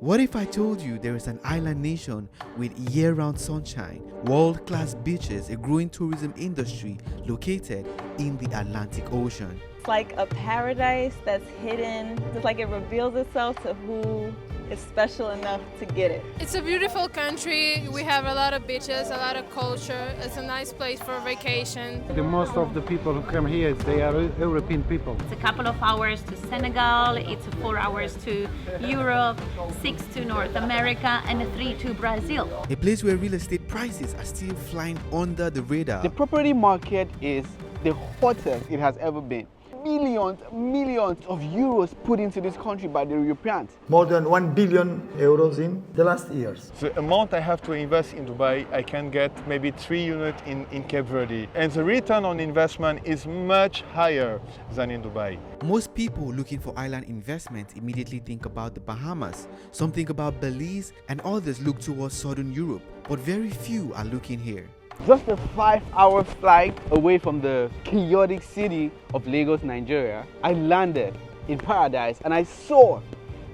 What if I told you there is an island nation with year-round sunshine, world-class beaches, a growing tourism industry located in the Atlantic Ocean? It's like a paradise that's hidden. It's like it reveals itself to who is special enough to get it. It's a beautiful country. We have a lot of beaches, a lot of culture. It's a nice place for vacation. The most of the people who come here, they are European people. It's a couple of hours to Senegal, it's 4 hours to Europe, 6 to North America, and 3 to Brazil. A place where real estate prices are still flying under the radar. The property market is the hottest it has ever been. Millions of euros put into this country by the Europeans. More than 1 billion euros in the last years. The amount I have to invest in Dubai, I can get maybe 3 units in Cape Verde. And the return on investment is much higher than in Dubai. Most people looking for island investment immediately think about the Bahamas, some think about Belize, and others look towards Southern Europe. But very few are looking here. Just a 5-hour flight away from the chaotic city of Lagos, Nigeria, I landed in paradise and I saw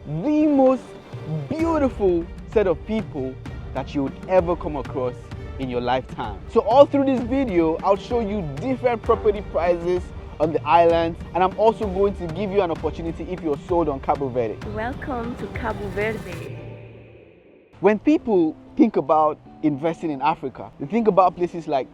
the most beautiful set of people that you would ever come across in your lifetime. So all through this video, I'll show you different property prices on the island, and I'm also going to give you an opportunity if you're sold on Cabo Verde. Welcome to Cabo Verde. When people think about investing in Africa, they think about places like,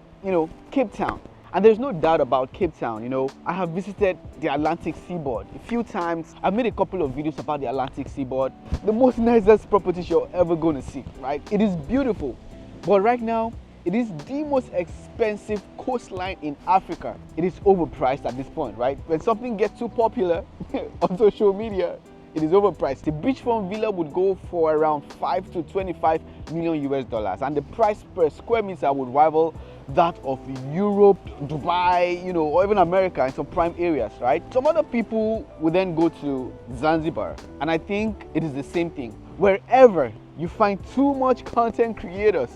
Cape Town. And there's no doubt about Cape Town, I have visited the Atlantic seaboard a few times. I've made a couple of videos about the Atlantic seaboard. The most nicest properties you're ever going to see, right? It is beautiful. But right now, it is the most expensive coastline in Africa. It is overpriced at this point, right? When something gets too popular on social media, it is overpriced. The beachfront villa would go for around 5 to 25 million US dollars, and the price per square meter would rival that of Europe, Dubai, or even America in some prime areas, right? Some other people would then go to Zanzibar, and I think it is the same thing. Wherever you find too much content creators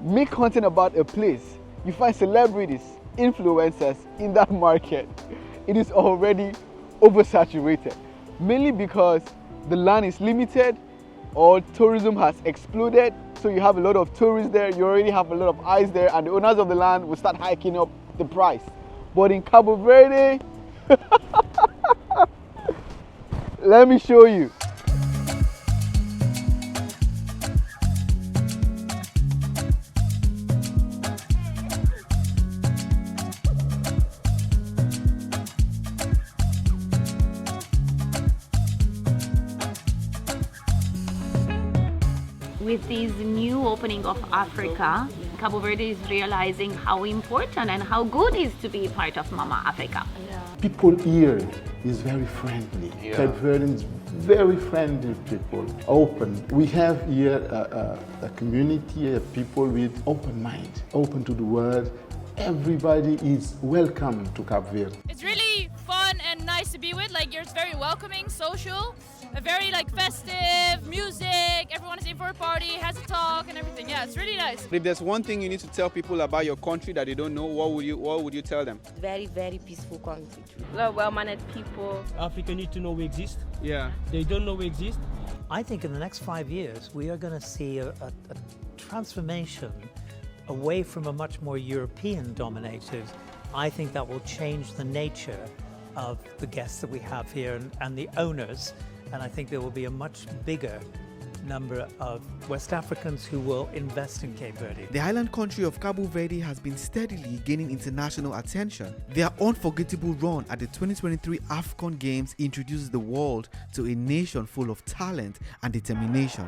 make content about a place, you find celebrities, influencers in that market, it is already oversaturated. Mainly because the land is limited or tourism has exploded. So you have a lot of tourists there, you already have a lot of eyes there, and the owners of the land will start hiking up the price. But in Cabo Verde, let me show you. With this new opening of Africa, Cabo Verde is realizing how important and how good it is to be part of Mama Africa. People here is very friendly. Cape Verde is very friendly people, open. We have here a community of people with open mind, open to the world. Everybody is welcome to Cape Verde. It's really fun and nice to be with. It's very welcoming, social, very festive, music. Everyone is in for a party, has a talk and everything. Yeah, it's really nice. If there's one thing you need to tell people about your country that they don't know, what would you tell them? Very, very peaceful country. A lot of well-mannered people. Africa need to know we exist. Yeah. They don't know we exist. I think in the next 5 years, we are going to see a transformation away from a much more European-dominated. I think that will change the nature of the guests that we have here and the owners. And I think there will be a much bigger number of West Africans who will invest in Cape Verde. The island country of Cabo Verde has been steadily gaining international attention. Their unforgettable run at the 2023 AFCON Games introduces the world to a nation full of talent and determination.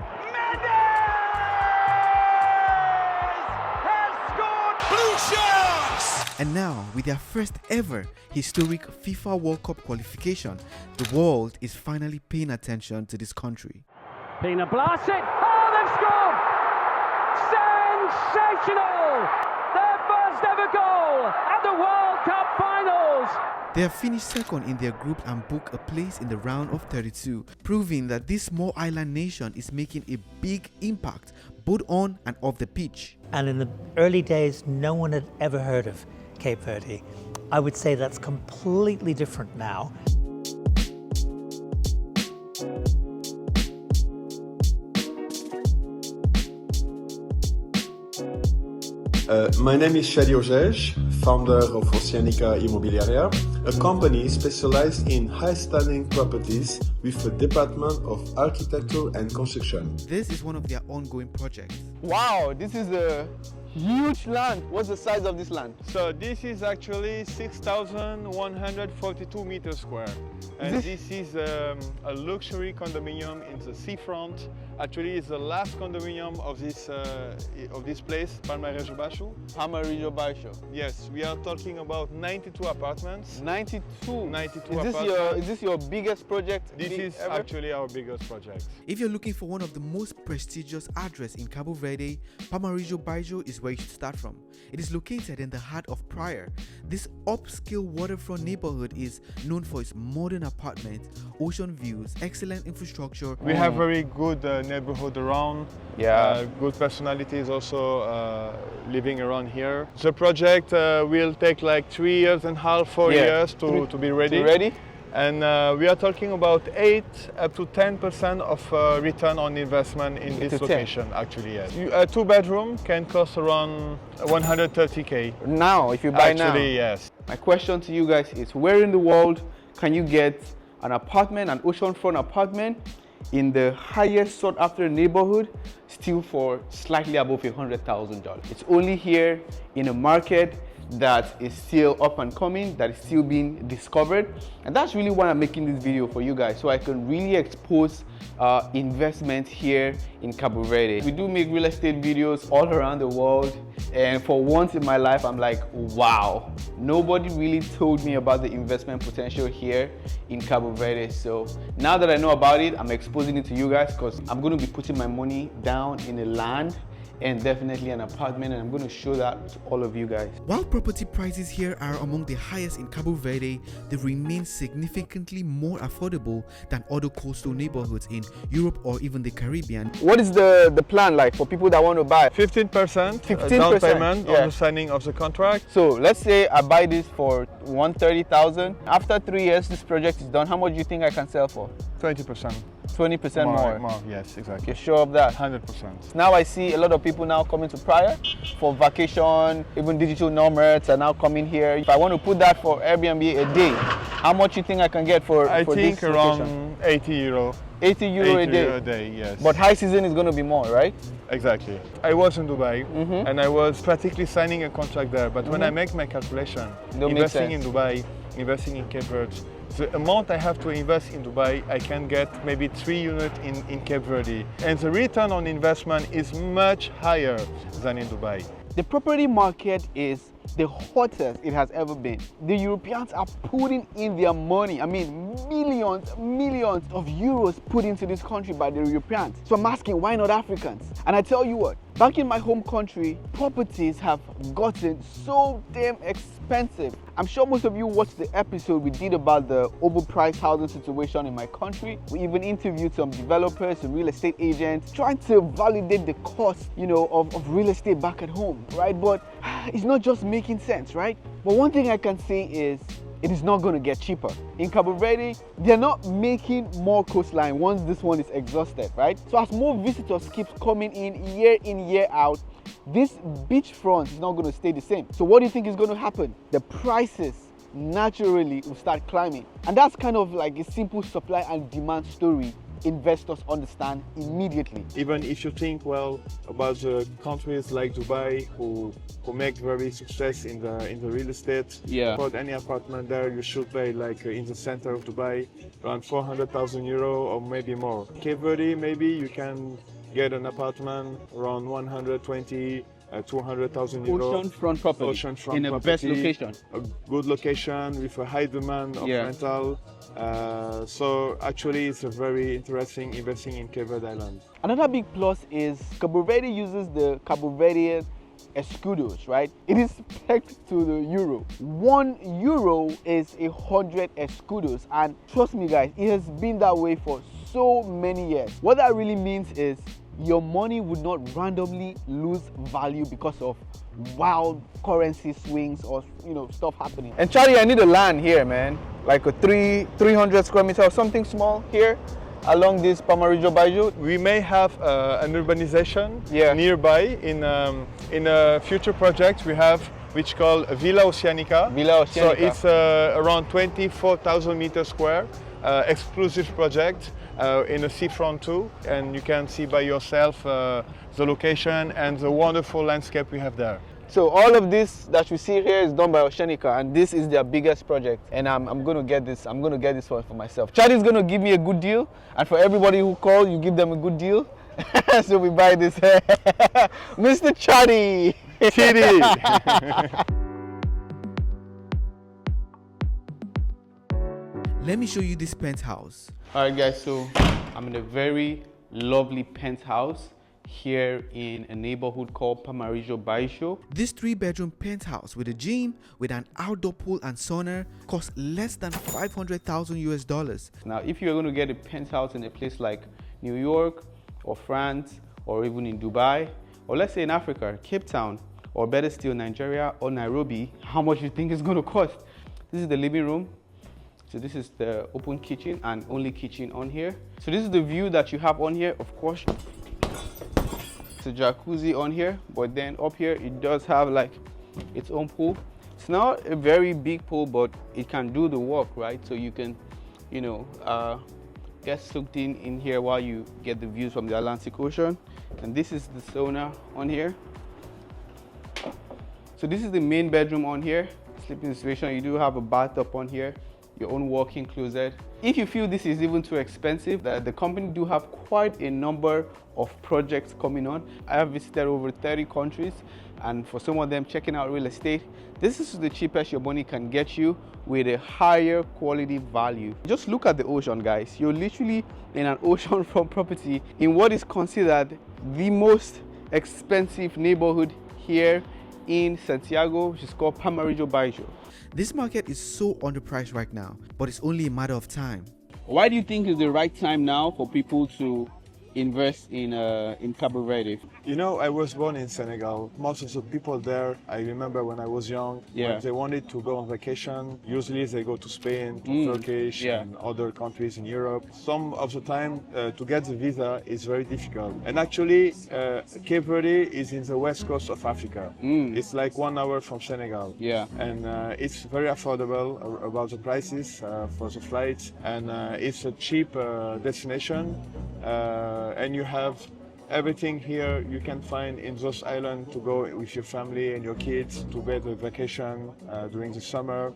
And now, with their first ever historic FIFA World Cup qualification, the world is finally paying attention to this country. Pina blasts it. Oh, they've scored! Sensational! Their first ever goal at the World Cup Finals! They have finished second in their group and booked a place in the round of 32, proving that this small island nation is making a big impact both on and off the pitch. And in the early days, no one had ever heard of Cape Verde. I would say that's completely different now. My name is Shadi Ojej, founder of OCEANICA Immobiliaria, a company specialized in high-standing properties with a department of architecture and construction. This is one of their ongoing projects. Wow, this is a huge land. What's the size of this land? So this is actually 6,142 meters square. And this is a luxury condominium in the seafront. Actually, it's the last condominium of this place, Palmarejo Baixo. Palmarejo Baixo. Yes, we are talking about 92 apartments. 92? 92 apartments. Is this your biggest project? This is ever? actually our biggest project. If you're looking for one of the most prestigious addresses in Cabo Verde, Palmarejo Baixo is where you should start from. It is located in the heart of Praia. This upscale waterfront neighborhood is known for its modern apartments, ocean views, excellent infrastructure. We have very good neighborhood around. Good personalities also living around here. The project will take like 3 years and a half, 4 years to be ready. And we are talking about 8 up to 10% of return on investment in this location, actually, yes. A 2-bedroom can cost around 130K. Now, if you buy now? Actually, yes. My question to you guys is, where in the world can you get an apartment, an oceanfront apartment in the highest sought after neighborhood, still for slightly above $100,000? It's only here in a market that is still up and coming, that is still being discovered. And that's really why I'm making this video for you guys, so I can really expose investment here in Cabo Verde. We do make real estate videos all around the world, and for once in my life I'm like, wow, nobody really told me about the investment potential here in Cabo Verde. So now that I know about it, I'm exposing it to you guys, because I'm going to be putting my money down in a land and definitely an apartment, and I'm going to show that to all of you guys. While property prices here are among the highest in Cabo Verde, they remain significantly more affordable than other coastal neighborhoods in Europe or even the Caribbean. What is the plan like for people that want to buy? 15% down payment on the signing of the contract. So let's say I buy this for $130,000. After 3 years this project is done, how much do you think I can sell for? 20%. 20% more? More, yes, exactly. You're sure of that? 100%. Now I see a lot of people now coming to Praia for vacation, even digital nomads are now coming here. If I want to put that for Airbnb a day, how much do you think I can get for I think this around location? 80 euro. 80 euro a day? 80 euro a day, yes. But high season is going to be more, right? Exactly. I was in Dubai and I was practically signing a contract there, but when I make my calculation, investing in Dubai, investing in Cape Verde, the amount I have to invest in Dubai, I can get maybe 3 units in Cape Verde. And the return on investment is much higher than in Dubai. The property market is the hottest it has ever been. The Europeans are putting in their money. I mean, millions of euros put into this country by the Europeans. So I'm asking, why not Africans? And I tell you what, back in my home country, properties have gotten so damn expensive. I'm sure most of you watched the episode we did about the overpriced housing situation in my country. We even interviewed some developers, some real estate agents, trying to validate the cost, of real estate back at home, right? But it's not just making sense, right? But one thing I can say is it is not going to get cheaper. In Cabo Verde, they're not making more coastline once this one is exhausted, right? So as more visitors keep coming in, year out, this beachfront is not going to stay the same. So what do you think is going to happen? The prices naturally will start climbing. And that's kind of like a simple supply and demand story investors understand immediately. Even if you think about the countries like Dubai who make very success in the real estate, for any apartment there you should pay like in the center of Dubai around 400,000 euro or maybe more. Cape Verde, maybe you can get an apartment around 120 200,000 euro. Oceanfront property. In the best location. A good location with a high demand of rental. So actually it's a very interesting investing in Cape Verde Island. Another big plus is Cabo Verde uses the Cabo Verdean escudos, right? It is pegged to the euro. 1 euro is 100 escudos, and trust me guys, it has been that way for so many years. What that really means is your money would not randomly lose value because of wild currency swings or stuff happening. And Charlie, I need a land here, man, like a 300 square meter or something small here. along this Pamarito Bajo? We may have an urbanization Yeah. nearby in a future project we have, which called Villa OCEANICA. Villa Oceanica. So it's around 24,000 meters square, exclusive project in a seafront too, and you can see by yourself the location and the wonderful landscape we have there. So all of this that you see here is done by OCEANICA, and this is their biggest project. And I'm going to get this. I'm going to get this one for myself. Chadi's going to give me a good deal, and for everybody who calls, you give them a good deal. So we buy this. Mr. Chadi. Chidi. Let me show you this penthouse. All right, guys. So I'm in a very lovely penthouse here in a neighborhood called Pamarito Bajo. This 3-bedroom penthouse with a gym with an outdoor pool and sauna costs less than $500,000 US. Now, if you're going to get a penthouse in a place like New York or France or even in Dubai, or let's say in Africa, Cape Town, or better still Nigeria or Nairobi, how much you think it's going to cost? This is the living room. So this is the open kitchen and only kitchen on here. So this is the view that you have on here. Of course, it's a jacuzzi on here, but then up here it does have like its own pool. It's not a very big pool, but it can do the work, right? So you can, you know, get soaked in here while you get the views from the Atlantic Ocean. And this is the sauna on here. So this is the main bedroom on here. Sleeping situation, you do have a bathtub on here, your own walk-in closet. If you feel this is even too expensive, the company do have quite a number of projects coming on. I have visited over 30 countries, and for some of them checking out real estate, this is the cheapest your money can get you with a higher quality value. Just look at the ocean, guys. You're literally in an oceanfront property in what is considered the most expensive neighborhood here in Santiago, which is called Pamarito Bajo. This market is so underpriced right now, but it's only a matter of time. Why do you think is the right time now for people to invest in Cabo Verde? You know, I was born in Senegal. Most of the people there, I remember when I was young, when they wanted to go on vacation, usually they go to Spain, to Turkish, and other countries in Europe. Some of the time, to get the visa is very difficult. And actually, Cape Verde is in the west coast of Africa. It's like 1 hour from Senegal. And it's very affordable about the prices for the flights. And it's a cheap destination. And you have everything here you can find in those islands to go with your family and your kids to get a vacation during the summer.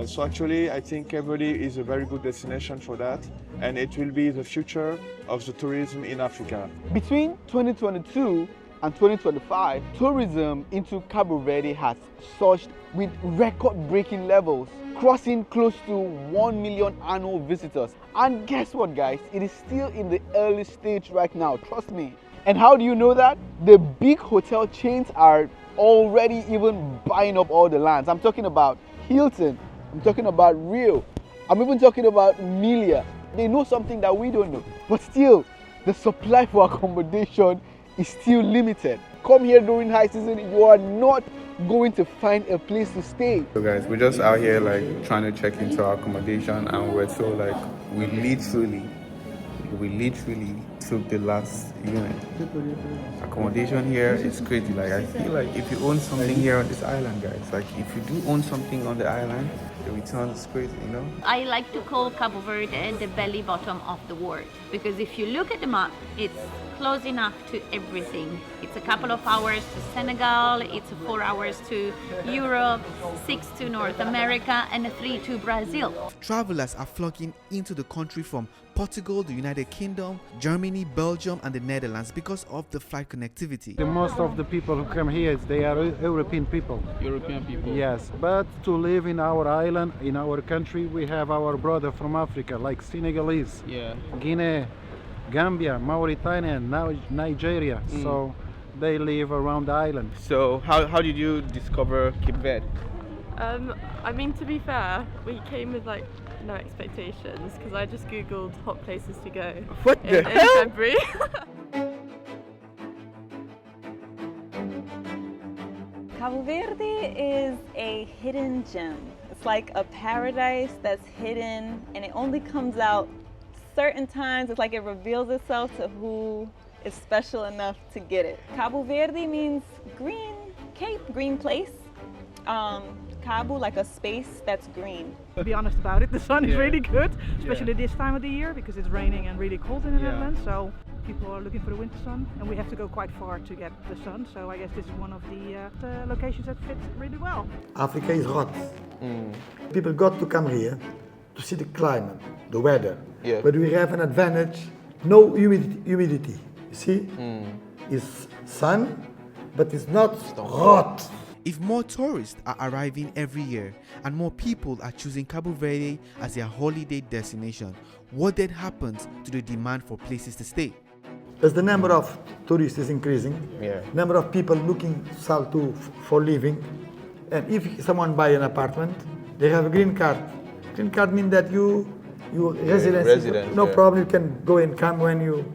So actually, I think Cape Verde is a very good destination for that, and it will be the future of the tourism in Africa. Between 2022 and 2025, tourism into Cabo Verde has surged with record-breaking levels, crossing close to 1 million annual visitors. And guess what, guys? It is still in the early stage right now, trust me. And how do you know that? The big hotel chains are already even buying up all the lands. I'm talking about Hilton, I'm talking about Rio, I'm even talking about Melia. They know something that we don't know. But still, the supply for accommodation is still limited. Come here during high season, you are not going to find a place to stay. So guys, we're just out here like trying to check into our accommodation, and we're so like we literally took the last unit. Accommodation here is crazy. Like I feel like if you own something here on this island, guys, like if you do own something on the island, the return is crazy, you know? I like to call Cabo Verde the belly bottom of the world, because if you look at the map, it's close enough to everything. It's a couple of hours to Senegal, it's 4 hours to Europe, 6 to North America, and 3 to Brazil. Travelers are flocking into the country from Portugal, the United Kingdom, Germany, Belgium, and the Netherlands because of the flight connectivity. The most of the people who come here, they are European people. European people? Yes, but to live in our island, in our country, we have our brother from Africa, like Senegalese, Guinea, Gambia, Mauritania, now Nigeria. So they live around the island. So how did you discover Cape Verde? I mean, to be fair, we came with like no expectations because I just googled hot places to go in February. Cabo Verde is a hidden gem. It's like a paradise that's hidden, and it only comes out certain times, it's like it reveals itself to who is special enough to get it. Cabo Verde means green cape, green place. Cabo, like a space that's green. To be honest about it, the sun is really good, especially this time of the year because it's raining and really cold in the Netherlands. So people are looking for the winter sun, and we have to go quite far to get the sun. So I guess this is one of the locations that fits really well. Africa is hot. People got to come here to see the climate, the weather. But we have an advantage: no humidity. You see, it's sun, but it's not hot. If more tourists are arriving every year and more people are choosing Cabo Verde as their holiday destination, what then happens to the demand for places to stay? As the number of tourists is increasing, number of people looking south to for living, and if someone buy an apartment, they have a green card. Green card means that you resident, no problem. You can go and come when you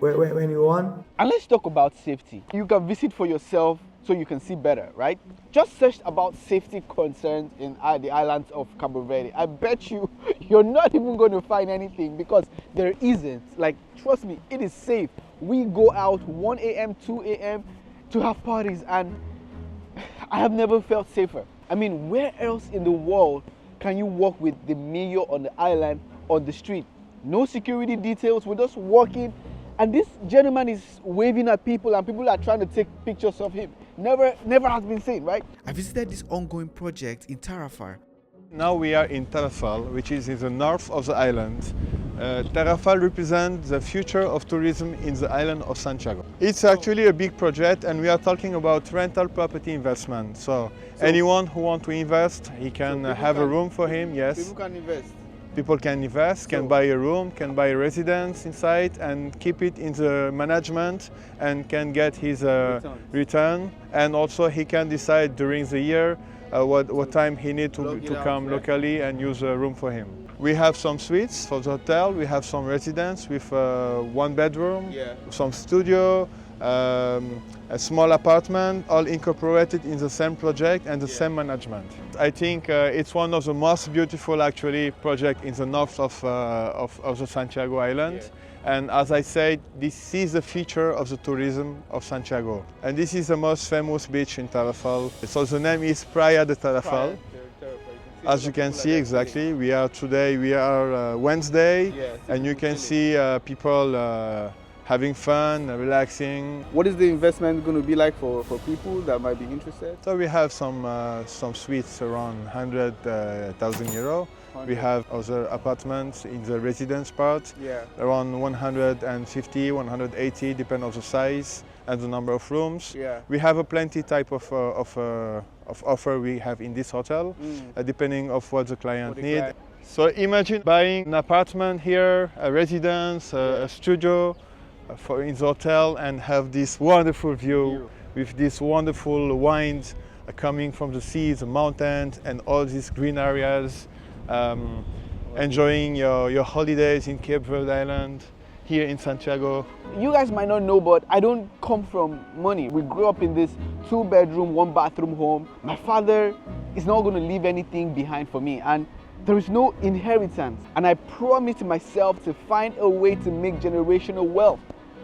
want. And let's talk about safety. You can visit for yourself so you can see better, right? Just search about safety concerns in the islands of Cabo Verde. I bet you're not even going to find anything because there isn't. Like, trust me, it is safe. We go out 1 a.m., 2 a.m. to have parties, and I have never felt safer. I mean, where else in the world can you walk with the mayor on the island on the street? No security details, we're just walking, and this gentleman is waving at people and people are trying to take pictures of him. Never has been seen, right? I visited this ongoing project in Tarrafal. Now we are in Tarrafal, which is in the north of the island. Tarrafal represents the future of tourism in the island of Santiago. It's actually a big project, and we are talking about rental property investment. So anyone who wants to invest, he can have a room for him, yes. People can invest. People can invest, can buy a room, can buy a residence inside and keep it in the management and can get his return. And also he can decide during the year what time he needs to come locally and use a room for him. We have some suites for the hotel, we have some residence with 1 bedroom, some studio, a small apartment, all incorporated in the same project and the same management. I think it's one of the most beautiful actually projects in the north of the Santiago Island. And as I said, this is the feature of the tourism of Santiago. And this is the most famous beach in Tarrafal. So the name is Praia de Tarrafal. As you can see, exactly, we are Wednesday, and you can see people having fun, relaxing. What is the investment going to be like for people that might be interested? So we have some suites around 100,000 euro. We have other apartments in the residence part, around 150, 180, depending on the size and the number of rooms. We have a plenty type of offer we have in this hotel, depending on what the client needs. So imagine buying an apartment here, a residence, a studio, in the hotel, and have this wonderful view with these wonderful wines coming from the sea, the mountains, and all these green areas. Enjoying your holidays in Cape Verde Island, here in Santiago. You guys might not know, but I don't come from money. We grew up in this 2-bedroom, 1-bathroom home. My father is not going to leave anything behind for me, and there is no inheritance. And I promised myself to find a way to make generational wealth,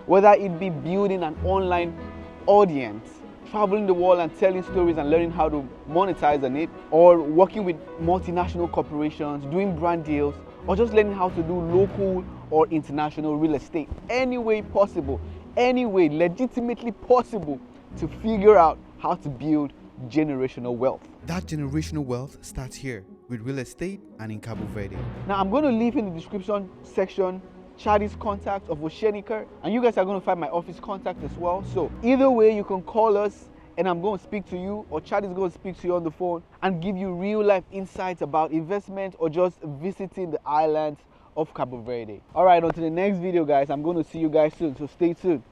whether it be building an online audience, traveling the world and telling stories and learning how to monetize on it, or working with multinational corporations, doing brand deals, or just learning how to do local or international real estate. Any way possible, any way legitimately possible to figure out how to build generational wealth. That generational wealth starts here with real estate and in Cabo Verde. Now I'm going to leave in the description section Chadi's contact of OCEANICA, and you guys are going to find my office contact as well. So either way, you can call us and I'm going to speak to you, or Chad is going to speak to you on the phone and give you real life insights about investment or just visiting the islands of Cabo Verde. All right, on to the next video, guys. I'm going to see you guys soon, so stay tuned.